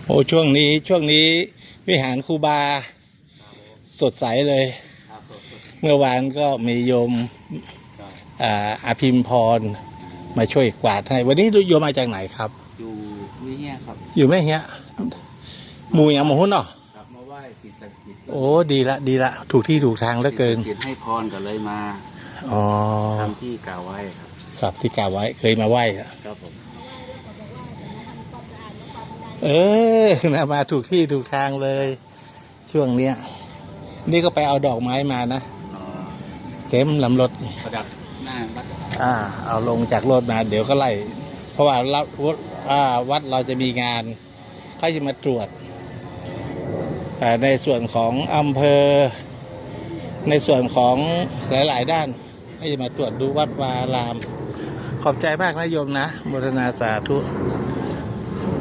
โอ้ช่วงนี้วิหารครูบาสดใสเลยครับผมเมื่อวานก็มีโยมอาภิมพรมาช่วยกวาดให้วันนี้โยมมาจากไหนครับ อยู่นี่เนี่ยครับ อยู่ไม่เฮียหมู่อย่างหมู่หุ้นเนาะ ครับมาไหว้สิ่งศักดิ์สิทธิ์ โอ้ดีละถูกที่ถูกทางเหลือเกิน สิ่งศักดิ์สิทธิ์ให้พรก็เลยมา อ๋อ ทำที่กล่าวไว้ครับ ครับที่กล่าวไว้เคยมาไหว้อะ ครับผม นะมาถูกที่ถูกทางเลย ช่วงเนี้ยนี่ก็ไปเอาดอกไม้มานะ อ๋อ เต็มลำรถ ประดับหน้าวัด เอาลงจากรถมาเดี๋ยวก็ไล่เพราะว่าวัดเราจะมีงานเขาจะมาตรวจในส่วนของอำเภอในส่วนของหลายๆด้านเขาจะมาตรวจดูวัดวาอาราม ขอบใจมากนะโยมนะโมทนาสาธุ